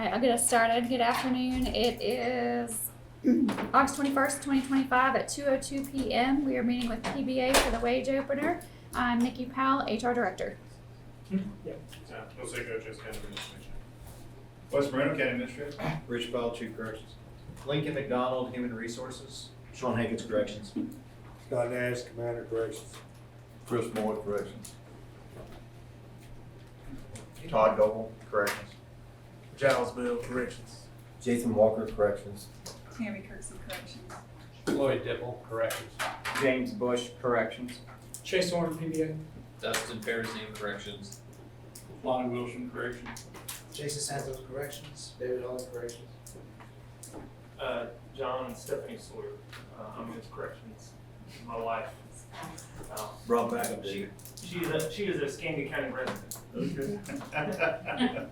right, I'll get us started. Good afternoon. It is August 21st, 2025 at 2:02 p.m. We are meeting with PBA for the wage opener. I'm Nikki Powell, HR Director. Jose Coaches, County Administration. West Moreno County Administrator. Rich Powell, Chief Corrections. Lincoln McDonald, Human Resources. Sean Hankins, Corrections. Scott Nash, Commander Corrections. Chris Moore, Corrections. Todd Doble, Corrections. Giles Bill, Corrections. Jason Walker, Corrections. Tammy Kirksey, Corrections. Lloyd Dipple, Corrections. James Bush, Corrections. Chase Horn, PBA. Dustin Perzine, Corrections. Lonnie Wilson, Corrections. Jason Santos, Corrections. David Hall, Corrections. John and Stephanie Sawyer, I'm with Corrections. My wife. Brought back a big. She is a Scandia County resident. Okay.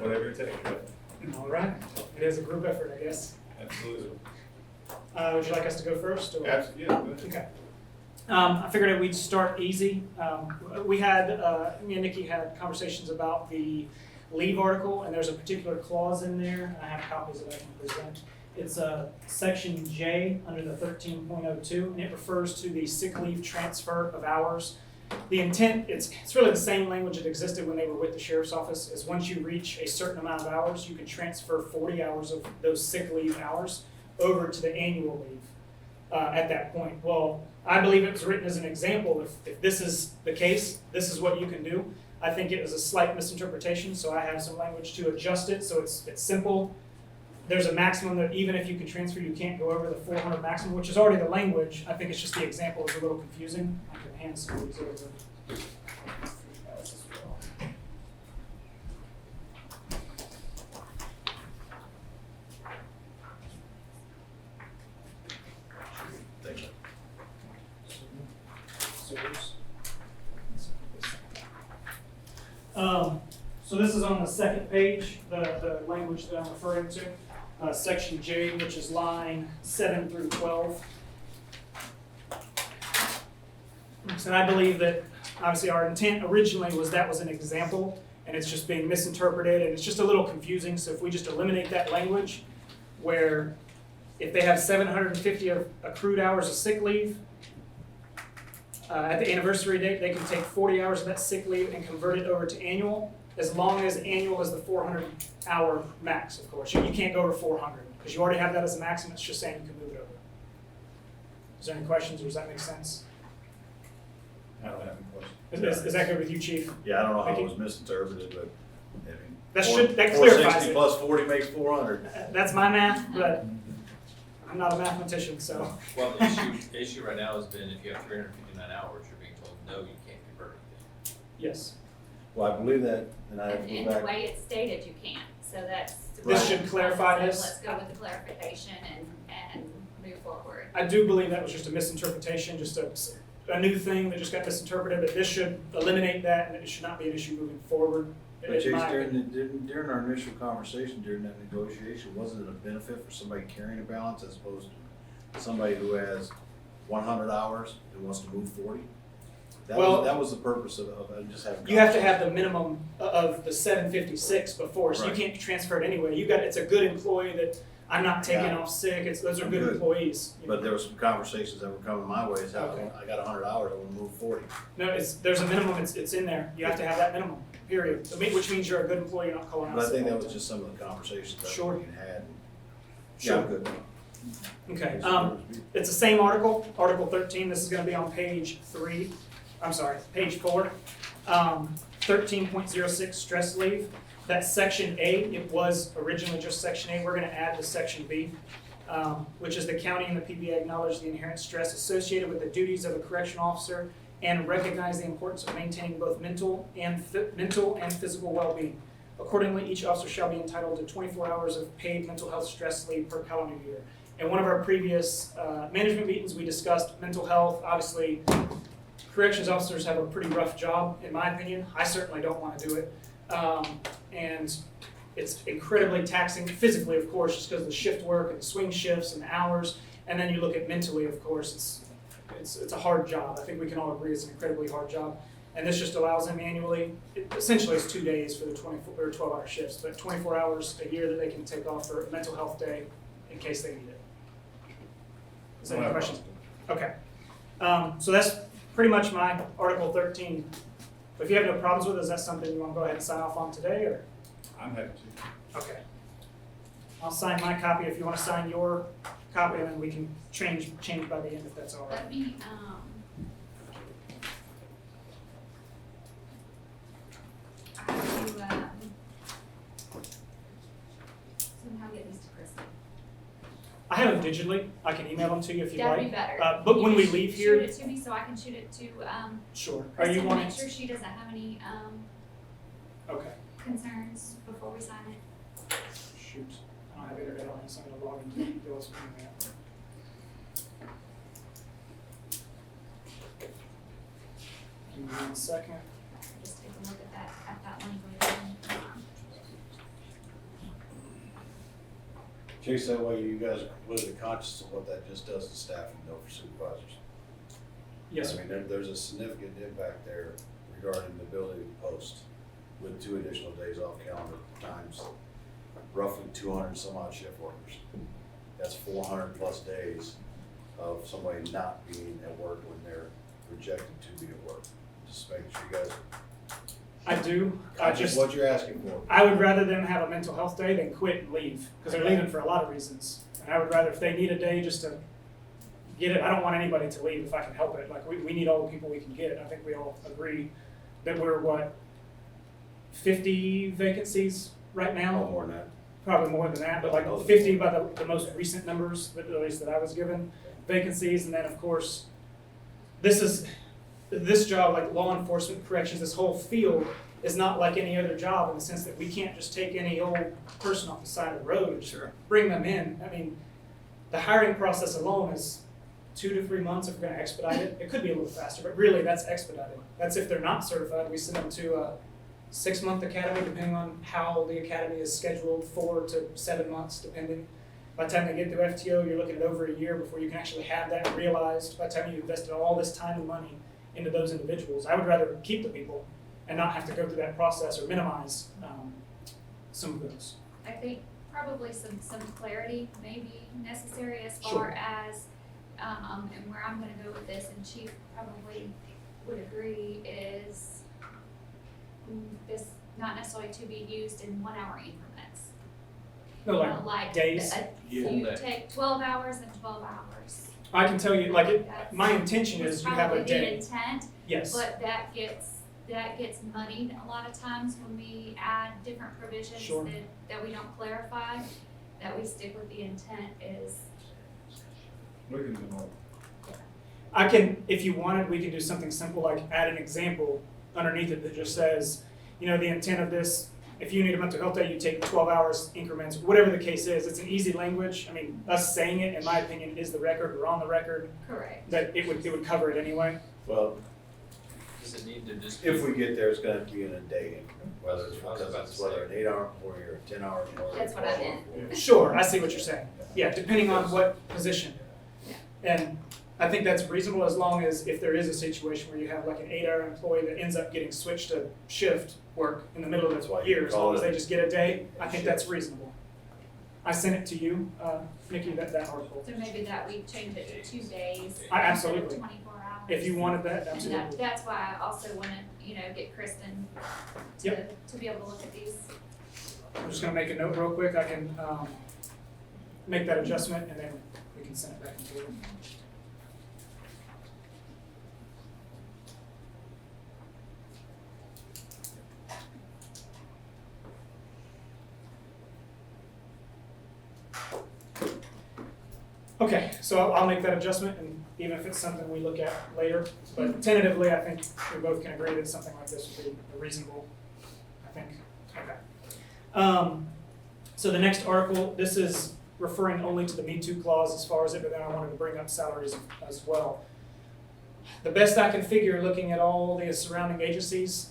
Whatever it takes, right? All right, it is a group effort, I guess. Absolutely. Would you like us to go first? Or? Absolutely, yeah. Okay. I figured we'd start easy. We had, me and Nikki had conversations about the leave article, and there's a particular clause in there. I have copies that I can present. It's section J under the 13.02, and it refers to the sick leave transfer of hours. The intent, it's really the same language that existed when they were with the sheriff's office, is once you reach a certain amount of hours, you can transfer 40 hours of those sick leave hours over to the annual leave at that point. Well, I believe it was written as an example. If this is the case, this is what you can do. I think it was a slight misinterpretation, so I have some language to adjust it so it's simple. There's a maximum that even if you can transfer, you can't go over the 400 maximum, which is already the language. I think it's just the example is a little confusing. I can hand some of these over. Thank you. So this is on the second page, the language that I'm referring to, section J, which is line 7 through 12. So I believe that obviously our intent originally was that was an example, and it's just being misinterpreted, and it's just a little confusing. So if we just eliminate that language, where if they have 750 of accrued hours of sick leave, at the anniversary date, they can take 40 hours of that sick leave and convert it over to annual, as long as annual is the 400-hour max, of course. You can't go over 400, because you already have that as a maximum. It's just saying you can move it over. Is there any questions, or does that make sense? I don't have any questions. Is that good with you, Chief? Yeah, I don't know how Thank it you. was misinterpreted, but I mean. That clarifies 460 it. plus 40 makes 400. That's my math, but I'm not a mathematician, so. Well, the issue right now has been if you have 359 hours, you're being told, no, you can't convert anything. Yes. Well, I believe that, and I have to And go the back. way it's stated, you can't. So that's. This should clarify So this. let's go with the clarification and move forward. I do believe that was just a misinterpretation, just a new thing that just got misinterpreted, but this should eliminate that, and it should not be an issue moving forward. But in Chase, my opinion. during our initial conversation, during that negotiation, wasn't it a benefit for somebody carrying a balance as opposed to somebody who has 100 hours and wants to move 40? That was the purpose of just having. You have to have the minimum of the 756 before, so Right. you can't transfer it anyway. It's a good employee that I'm not taking Yeah. off sick. Those are I'm good good. employees. But there were some conversations that were coming my way, is how Okay. I got 100 hours, I want to move 40. No, there's a minimum. It's in there. You have to have that minimum. Period. Which means you're a good employee. You're not calling out But I sick think all that the was time. just some of the conversations that Sure. we had. Sure. Yeah, I'm good. Okay. It's the same article, Article 13. This is going to be on page 3. I'm sorry, page 4. 13.06 stress leave. That's section A. It was originally just section A. We're going to add the section B, which is the county and the PBA acknowledge the inherent stress associated with the duties of a correctional officer and recognize the importance of maintaining both mental and physical well-being. Accordingly, each officer shall be entitled to 24 hours of paid mental health stress leave per calendar year. In one of our previous management meetings, we discussed mental health. Obviously, corrections officers have a pretty rough job, in my opinion. I certainly don't want to do it. And it's incredibly taxing physically, of course, just because of the shift work and the swing shifts and the hours. And then you look at mentally, of course, it's a hard job. I think we can all agree it's an incredibly hard job. And this just allows them annually, essentially it's 2 days for the 24 or 12-hour shifts, but 24 hours a year that they can take off for a mental health day in case they need it. Is there any questions? Okay. So that's pretty much my Article 13. If you have no problems with it, is that something you want to go ahead and sign off on today, or? I'm happy to. Okay. I'll sign my copy if you want to sign your copy, and then we can change by the end if that's all right. Let me, I have to, somehow get these to Kristen. I have them digitally. I can email them to you if you'd That'd like. be better. But You when can we leave here, shoot it to me so I can shoot it to, sure. Are Kristen you to wanting? make sure she doesn't have any, Okay. concerns before we sign it. Shoot. I don't have internet on, so I'm gonna log into deal with that. Give me 1 second. Just take a look at that link later. Chase, that way you guys are completely conscious of what that just does to staffing though for supervisors. Yes, I sir. mean, there's a significant impact there regarding the ability to post with 2 additional days off calendar times roughly 200 some odd shift workers. That's 400 plus days of somebody not being at work when they're projected to be at work. Just making sure you guys I do. conscious of what you're asking for. I would rather them have a mental health day than quit and leave, because they're leaving for a lot of reasons. And I would rather, if they need a day just to get it, I don't want anybody to leave if I can help it. Like, we need all the people we can get. I think we all agree that we're, 50 vacancies right now? No more than that. Probably more than that, but like 50 by the most recent numbers, at least that I was given, vacancies. And then, of course, this job, like law enforcement, corrections, this whole field is not like any other job in the sense that we can't just take any old person off the side of the road and just bring them in. I mean, the hiring process alone is 2 to 3 months if we're gonna expedite it. It could be a little faster, but really that's expedited. That's if they're not certified, we send them to a 6-month academy, depending on how the academy is scheduled, 4 to 7 months, depending. By the time they get through FTO, you're looking at over a year before you can actually have that realized. By the time you've invested all this time and money into those individuals, I would rather keep the people and not have to go through that process or minimize some of those. I think probably some clarity may be necessary as Sure. far as, and where I'm gonna go with this, and Chief probably would agree, is this not necessarily to be used in 1 hour increments. No, You know, like days. You Full day. take 12 hours and 12 hours. I can tell you, like, That's- my intention is you have a Probably day. the intent, Yes. but that gets muddied a lot of times when we add different provisions Sure. that we don't clarify, that we stick with the intent is, We can do more. I can, if you wanted, we can do something simple like add an example underneath it that just says, the intent of this, if you need a mental health day, you take 12 hours increments, whatever the case is. It's an easy language. I mean, us saying it, in my opinion, is the record. We're on the record correct. that it would cover it anyway. Well, Does it need to just be? if we get there, it's gonna be in a day increment, whether I was about to it's say. whether an 8-hour employee or a 10-hour employee. That's what I meant. Sure, I see what you're saying. Yeah, depending on what position. And I think that's reasonable as long as if there is a situation where you have like an 8-hour employee that ends up getting switched to shift work in the middle of That's why the you year, as call long as it they just get a day, I think shift. that's reasonable. I sent it to you, Nikki, that article. So maybe that we change it to 2 days instead I of absolutely. 24 hours. If you wanted that, And absolutely. that's why I also wanna, get Kristen to be able to look at these. I'm just gonna make a note real quick. I can make that adjustment and then we can send it back to you. Okay, so I'll make that adjustment, and even if it's something we look at later, but tentatively, I think we both can agree that something like this would be reasonable, I think. Okay. So the next article, this is referring only to the Me Too clause as far as it, but then I wanted to bring up salaries as well. The best I can figure, looking at all the surrounding agencies,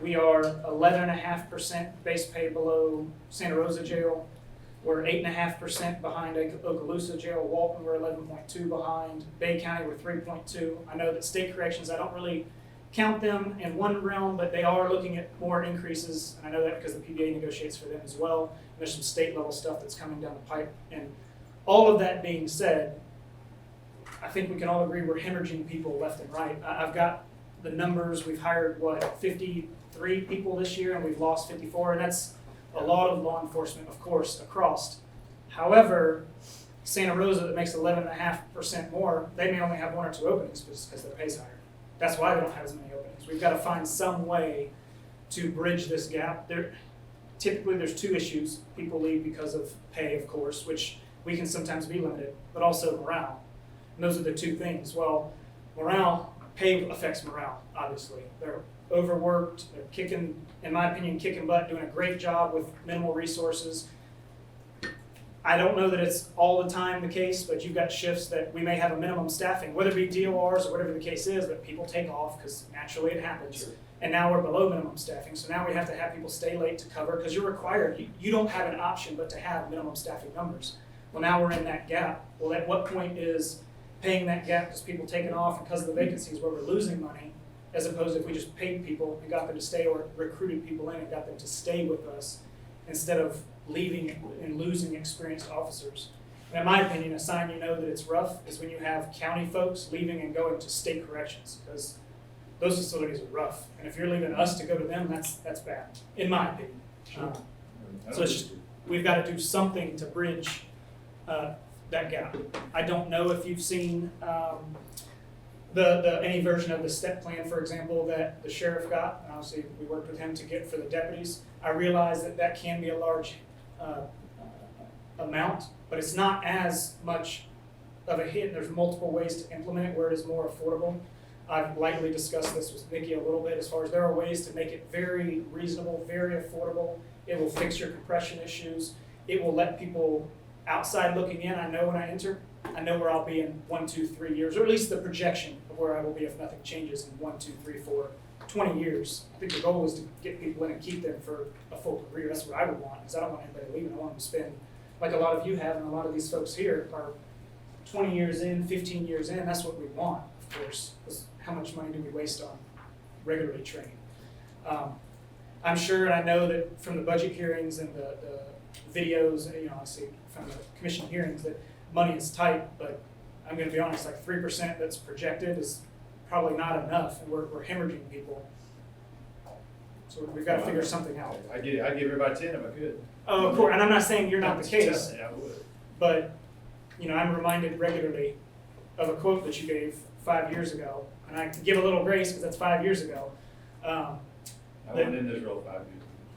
we are 11.5% base pay below Santa Rosa Jail. We're 8.5% behind Okaloosa Jail. Walton, we're 11.2 behind. Bay County, we're 3.2. I know that state corrections, I don't really count them in one realm, but they are looking at more increases, and I know that because the PBA negotiates for them as well. And there's some state level stuff that's coming down the pipe. And all of that being said, I think we can all agree we're hemorrhaging people left and right. I've got the numbers. We've hired, 53 people this year, and we've lost 54, and that's a lot of law enforcement, of course, across. However, Santa Rosa that makes 11.5% more, they may only have 1 or 2 openings just because their pay's higher. That's why they don't have as many openings. We've got to find some way to bridge this gap. Typically, there's 2 issues. People leave because of pay, of course, which we can sometimes be limited, but also morale. And those are the 2 things. Well, pay affects morale, obviously. They're overworked, they're kicking, in my opinion, kicking butt, doing a great job with minimal resources. I don't know that it's all the time the case, but you've got shifts that we may have a minimum staffing, whether it be DORs or whatever the case is, but people take off because naturally it happens. Sure. And now we're below minimum staffing, so now we have to have people stay late to cover because you're required. You don't have an option but to have minimum staffing numbers. Well, now we're in that gap. Well, at what point is paying that gap because people taking off and because of the vacancies where we're losing money, as opposed to if we just paid people and got them to stay or recruited people in and got them to stay with us instead of leaving and losing experienced officers. And in my opinion, a sign you know that it's rough is when you have county folks leaving and going to state corrections, because those facilities are rough. And if you're leaving us to go to them, that's bad, in my opinion. So it's just, we've got to do something to bridge that gap. I don't know if you've seen any version of the step plan, for example, that the sheriff got. And obviously, we worked with him to get for the deputies. I realize that can be a large amount, but it's not as much of a hit. There's multiple ways to implement it where it is more affordable. I've lightly discussed this with Nikki a little bit as far as there are ways to make it very reasonable, very affordable. It will fix your compression issues. It will let people outside looking in. I know when I enter, I know where I'll be in 1, 2, 3 years, or at least the projection of where I will be if nothing changes in 1, 2, 3, 4, 20 years. I think the goal is to get people in and keep them for a full career. That's what I would want, because I don't want anybody leaving. I want them to spend, like a lot of you have, and a lot of these folks here are 20 years in, 15 years in. That's what we want, of course, because how much money do we waste on regularly training? I'm sure, and I know that from the budget hearings and the videos, I see from the commission hearings that money is tight, but I'm going to be honest, like 3% that's projected is probably not enough, and we're hemorrhaging people. So we've got to figure something out. I'd give everybody 10 if I could. Oh, of course, and I'm not saying you're not the case, Just- I would. but I'm reminded regularly of a quote that you gave 5 years ago, and I give a little grace because that's 5 years ago. I wasn't in this role 5 years.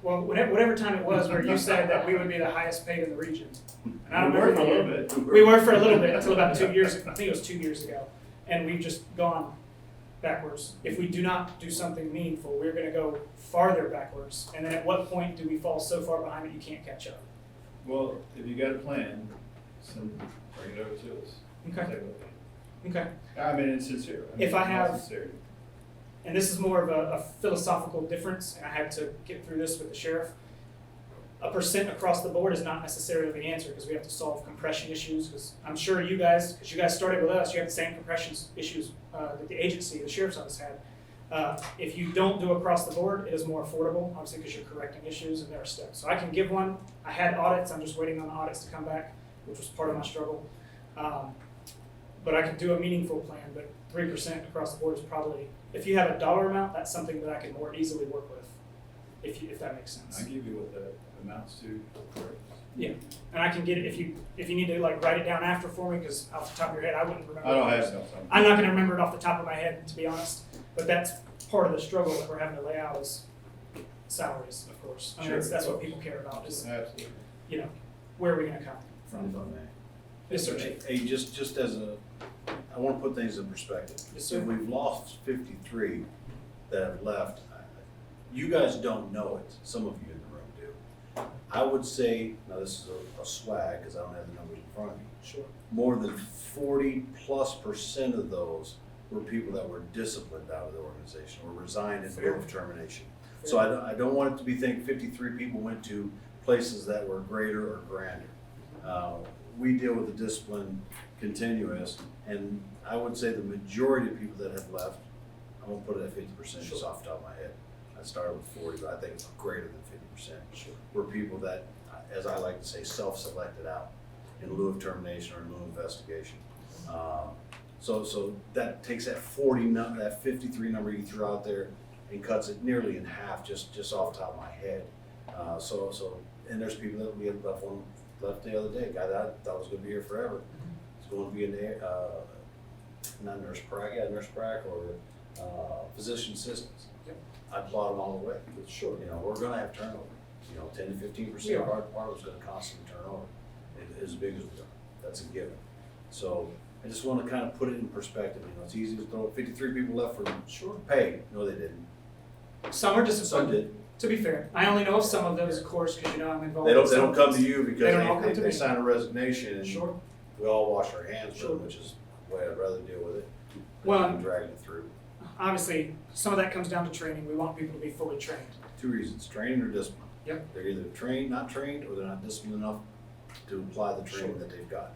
Well, whatever time it was where you said that we would be the highest paid in the region. And I don't We were remember for a the little year. bit. We were for a little bit until about 2 years ago. I think it was 2 years ago. And we've just gone backwards. If we do not do something meaningful, we're going to go farther backwards. And then at what point do we fall so far behind that you can't catch up? Well, if you got a plan, bring it over to us. Okay. Take a look at it. Okay. I mean, it's sincere. If I have- it's sincere. And this is more of a philosophical difference, and I had to get through this with the sheriff. A percent across the board is not necessarily the answer because we have to solve compression issues. Because I'm sure you guys, because you guys started with us, you have the same compression issues that the agency, the sheriff's office had. If you don't do across the board, it is more affordable, obviously because you're correcting issues and there are steps. So I can give one. I had audits. I'm just waiting on the audits to come back, which was part of my struggle. But I can do a meaningful plan, but 3% across the board is probably, if you have a dollar amount, that's something that I can more easily work with, if that makes sense. I give you what that amounts to. Yeah, and I can get it, if you need to write it down after for me, because off the top of your head, I wouldn't remember. I don't have stuff. I'm not gonna remember it off the top of my head, to be honest, but that's part of the struggle that we're having to lay out is salaries, of course. I mean, Sure. that's what people care about is, Absolutely. where are we gonna come from? If I may. Yes, sir, Chief. Hey, just as I want to put things in perspective. Yes, sir. If we've lost 53 that have left, you guys don't know it, some of you in the room do. I would say, now this is a swag, because I don't have the numbers in front of me, Sure. more than 40+% of those were people that were disciplined out of the organization or resigned in lieu of termination. So I don't want it to be think 53 people went to places that were greater or grander. We deal with the discipline continuous, and I would say the majority of people that have left I'm gonna put it at 50% just off the top of my head. I started with 40, but I think it's greater than 50%. Sure. We're people that, as I like to say, self-selected out in lieu of termination or in lieu of investigation. So that takes that 40 number, that 53 number you threw out there and cuts it nearly in half just off the top of my head. And there's people that we had left the other day, a guy that I thought was gonna be here forever. He's going to be not nurse prac or physician assistants. Yep. I applaud them all the way. Sure. You know, we're gonna have turnover. You know, 10 to 15% of our department's gonna constantly turn over, as big as we are. That's a given. So I just wanna kind of put it in perspective. You know, it's easy to throw 53 people left for Sure. pay. No, they didn't. Some are Some disciplined, did. to be fair. I only know of some of those, of course, because you know I'm involved. They in don't some come of to those. you because They don't all come to they me. sign a resignation and Sure. we all wash our hands with Sure. it, which is the way I'd rather deal with it. Well, Rather than dragging it through. Obviously, some of that comes down to training. We want people to be fully trained. Two reasons, training or discipline. Yep. They're either trained, not trained, or they're not disciplined enough to apply the training Sure. that they've got.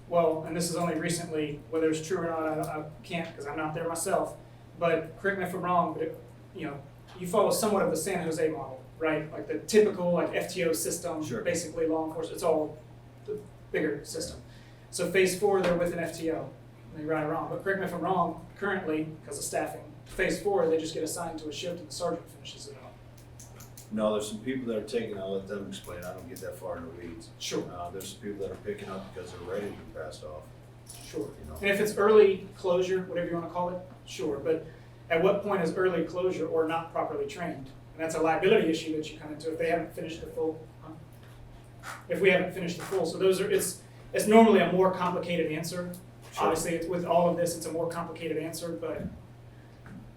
Well, and this is only recently, whether it's true or not, I can't because I'm not there myself. But correct me if I'm wrong, but you follow somewhat of the San Jose model, right? Like the typical FTO system, Sure. basically law enforcement. It's all the bigger system. So phase 4, they're with an FTO. Maybe right or wrong, but correct me if I'm wrong. Currently, because of staffing, phase 4, they just get assigned to a shift and the sergeant finishes it out. No, there's some people that are taking, I'll let them explain, I don't get that far in the weeds. Sure. There's some people that are picking up because they're ready to be passed off, Sure. you know. And if it's early closure, whatever you want to call it, sure. But at what point is early closure or not properly trained? And that's a liability issue that you come into if they haven't finished the full. If we haven't finished the full, so it's normally a more complicated answer. Sure. Obviously, it's with all of this, it's a more complicated answer, but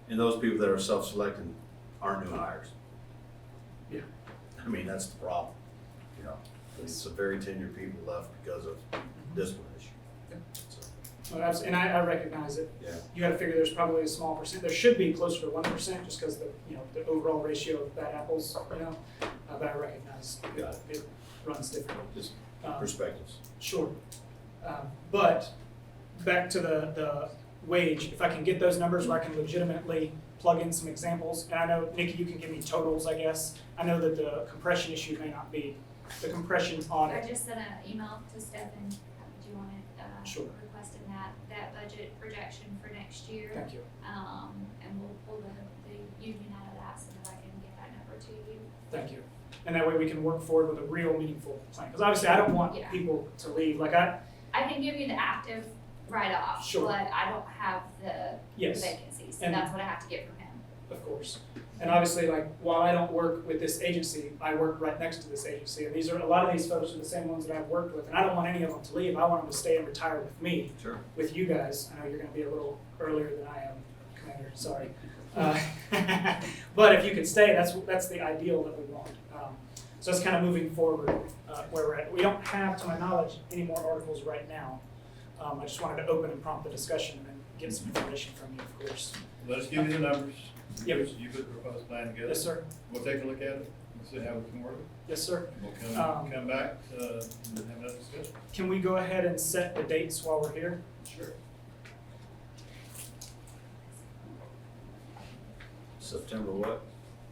And those people that are self-selecting aren't new hires. Yeah. I mean, that's the problem, you know. It's a very tenured people left because of discipline issue. Yep. So, and I recognize it. yeah. You got to figure there's probably a small percent. There should be closer to 1%, just because the overall ratio of bad apples, But I recognize Got it runs differently. Just Um, perspectives. Sure. But back to the wage, if I can get those numbers where I can legitimately plug in some examples, and I know, Nikki, you can give me totals, I guess. I know that the compression issue may not be, the compression I audit. just sent an email to Stefan, do you want it, Sure. requesting that budget projection for next year. Thank you. And we'll pull the union out of that so that I can get that number to you. Thank you. And that way we can work forward with a real meaningful plan. Because obviously I don't want Yeah. people to leave. I can give you the active write-off, Sure. but I don't have the Yes, vacancies, And- and that's what I have to get from him. of course. And obviously, while I don't work with this agency, I work right next to this agency. And a lot of these folks are the same ones that I've worked with. And I don't want any of them to leave. I want them to stay and retire with me. Sure. With you guys. I know you're going to be a little earlier than I am, Commander, sorry. But if you could stay, that's the ideal that we want. So it's kind of moving forward where we're at. We don't have, to my knowledge, any more articles right now. I just wanted to open and prompt the discussion and get some information from you, of course. Let us give you the numbers. Yep. You put the proposed plan together. Yes, sir. We'll take a look at it, and see how we can work it. Yes, sir. We'll come back, and have that discussion. Can we go ahead and set the dates while we're here? Sure. September what?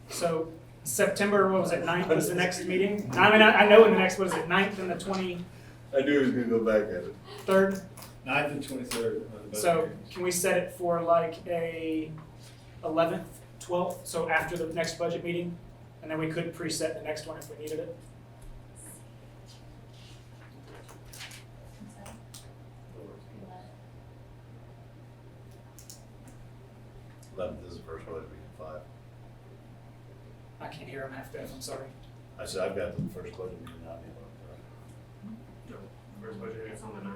So September, what was it, 9th was the next meeting? I mean, I know in the next, what is it, 9th and the 23rd? I knew he was gonna go back at it. 9th and 23rd. So can we set it for like a 11th, 12th, so after the next budget meeting? And then we could preset the next one if we needed it? Eleventh is the first budget meeting at 5. I can't hear him half deaf, I'm sorry. I said, I've got the first budget meeting on the 11th. First budget is on the 9th.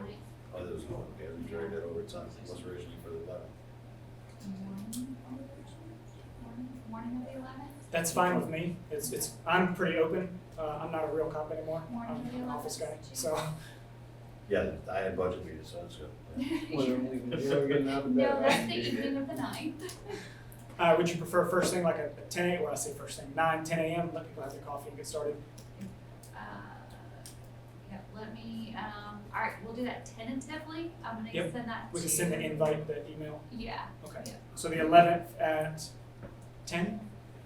Oh, there was no, okay, we carried that over, it's on, it was originally for the 11th. Morning of the 11th? That's fine with me. I'm pretty open. I'm not a real cop anymore. Morning of the I'm an office guy, 11th. so. Yeah, I had budget meetings, so that's good. No, that's the evening of the 9th. Would you prefer first thing like a 10 a.m., well, I say first thing, 9, 10 a.m., let people have their coffee and get started? Yeah, let me, alright, we'll do that tentatively. I'm gonna Yep. send that to. We can send the invite, the email. Yeah, Okay. Yeah. So the 11th at 10,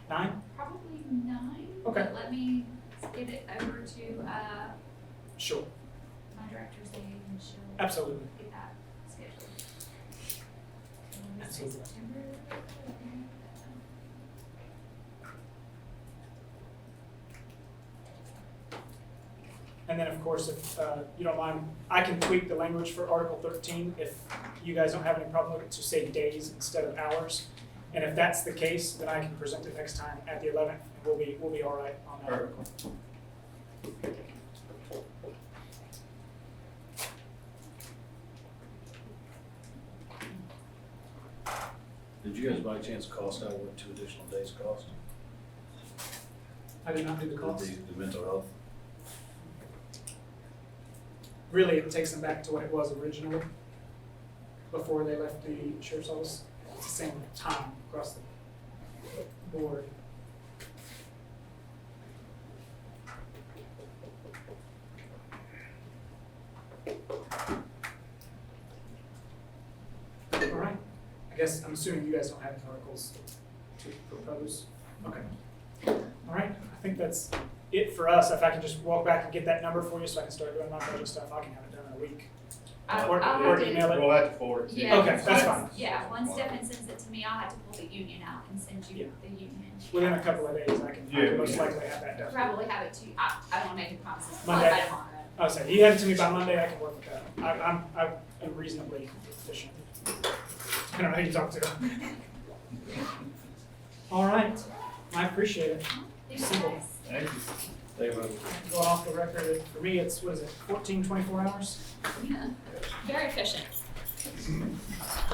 9? probably 9. Okay. But let me get it over to, Sure. my director's aide and she'll Absolutely. get that scheduled. So let me say Absolutely. September. And then, of course, if you don't mind, I can tweak the language for Article 13 if you guys don't have any problem with it to say days instead of hours. And if that's the case, then I can present it next time at the 11th, and we'll be all right on that Perfect. article. Did you guys by chance cost out what 2 additional days cost? I did not do the cost. The mental health? Really, it takes them back to what it was originally, before they left the sheriff's office. It's the same time across the board. All right. I guess, I'm assuming you guys don't have any articles to propose? Okay. All right, I think that's it for us. If I can just walk back and get that number for you so I can start doing my budget stuff, I can have it done in a week. I'll Or have to- email it. We'll have to forward it to you. Yeah, Okay, that's once- fine. Yeah, once Stefan sends it to me, I'll have to pull the union out and send Yeah. you the union. Within a couple of days, I can Yeah, most yeah. likely have that done. Probably have it to you, I don't wanna make any promises, but Monday. by tomorrow. I was saying, you have it to me by Monday, I can work with that. I'm reasonably efficient. I don't know who you talk to. All right, I appreciate it. Thanks, Simple. guys. Thank you. Going off the record, for me, it's, what is it, 14, 24 hours? Yeah, very efficient.